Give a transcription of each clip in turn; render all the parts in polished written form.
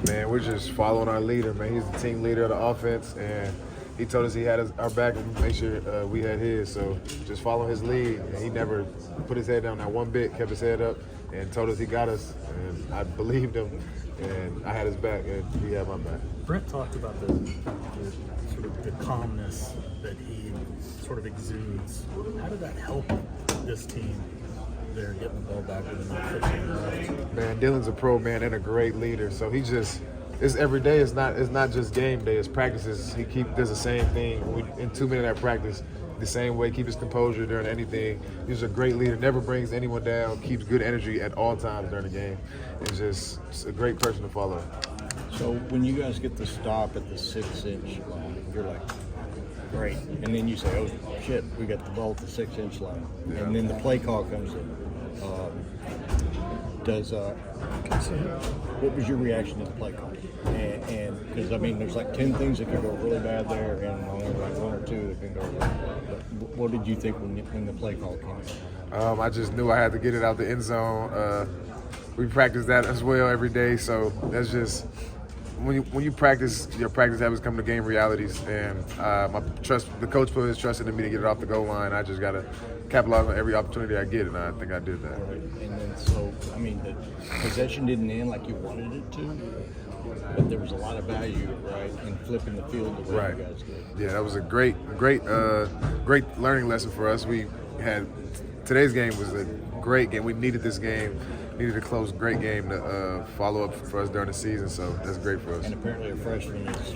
Man, we're just following our leader, man. He's the team leader of the offense, and he told us he had our back and make sure we had his. So just follow his lead. And he never put his head down not one bit, kept his head up, and told us he got us. And I believed him, and I had his back, and he had my back. Brent talked about the sort of the calmness that he sort of exudes. How did that help this team? They're getting the ball back with him. Man, Dylan's a pro, man, and a great leader. So he just, it's every day. It's not just game day. It's practices. He does the same thing. In 2 minutes at practice, the same way. Keep his composure during anything. He's a great leader. Never brings anyone down. Keeps good energy at all times during the game. It's just a great person to follow. So when you guys get the stop at the 6-inch line, you're like, great. And then you say, oh, shit, we got the ball at the 6-inch line. Yeah. And then the play call comes in. What was your reaction to the play call? And because, I mean, there's like 10 things that could go really bad there and only like 1 or 2 that can go really bad. But what did you think when the play call came? I just knew I had to get it out the end zone. We practice that as well every day, so that's just when you practice, your practice habits come to game realities, and the coach put his trust in me to get it off the goal line. I just got to capitalize on every opportunity I get, and I think I did that. Right. And then, so, I mean, the possession didn't end like you wanted it to, but there was a lot of value, right, in flipping the field the way you guys did. Yeah, that was a great learning lesson for us. Today's game was a great game. We needed this game. Needed a close, great game to follow up for us during the season, so that's great for us. And apparently a freshman has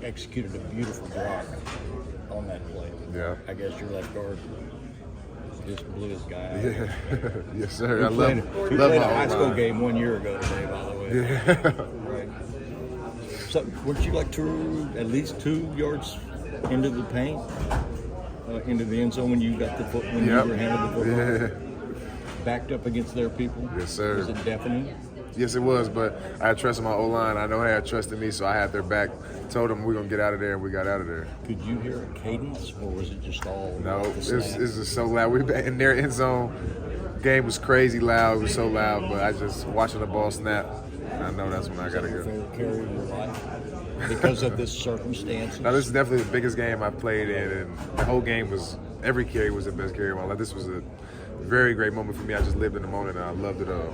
executed a beautiful block on that play. Yeah. I guess your left guard just blew his guy out. Yeah. Yes, sir. We I love played my a high school line. game 1 year ago today, by the way. Yeah. Right. So, weren't you like at least 2 yards into the paint, into the end zone when you got when you were handed the football? Yeah. Backed up against their people? Yes, sir. Was it deafening? Yes, it was, but I had trust in my O-line. I know they had trust in me, so I had their back. Told them we're going to get out of there, and we got out of there. Could you hear a cadence, or was it just all No, it's just so loud. We were in their end zone. Game was crazy loud. It was so loud, but I just watching the ball snap. I know that's when I got to go. Favorite carry of your life because of this circumstance? Now, this is definitely the biggest game I've played in, and the whole game every carry was the best carry of my life. This was a very great moment for me. I just lived in the moment, and I loved it all.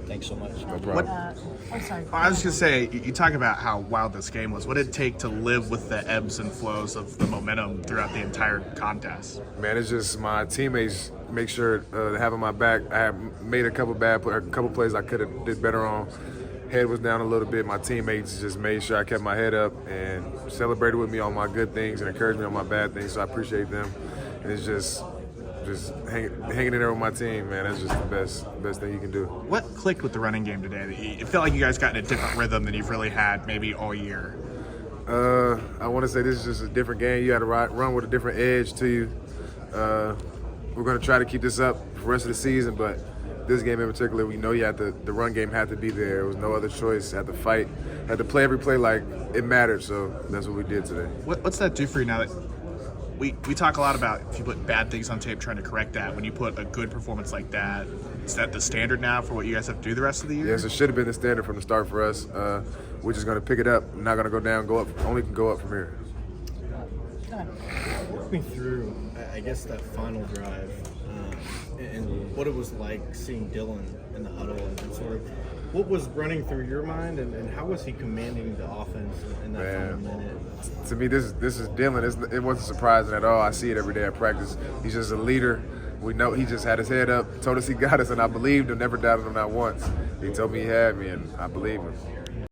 Thanks so much. No problem. Sorry. I was just going to say, you talk about how wild this game was. What did it take to live with the ebbs and flows of the momentum throughout the entire contest? Man, it's just my teammates make sure to have my back. I have made a couple plays I could have did better on. Head was down a little bit. My teammates just made sure I kept my head up and celebrated with me on my good things and encouraged me on my bad things, so I appreciate them. And it's just hanging in there with my team, man. That's just the best thing you can do. What clicked with the running game today? It felt like you guys got in a different rhythm than you've really had maybe all year. I want to say this is just a different game. You got to run with a different edge to you. We're going to try to keep this up for the rest of the season, but this game in particular, we know the run game had to be there. There was no other choice. Had to fight. Had to play every play like it mattered, so that's what we did today. What's that do for you now that we talk a lot about if you put bad things on tape, trying to correct that. When you put a good performance like that, is that the standard now for what you guys have to do the rest of the year? Yes, it should have been the standard from the start for us. We're just going to pick it up. Not going to go down, go up. Only can go up from here. Walk me through, I guess, that final drive and what it was like seeing Dylan in the huddle and sort of what was running through your mind and how was he commanding the offense in that final minute? To me, this is Dylan. It wasn't surprising at all. I see it every day at practice. He's just a leader. We know he just had his head up, told us he got us, and I believed him, never doubted him not once. He told me he had me, and I believe him.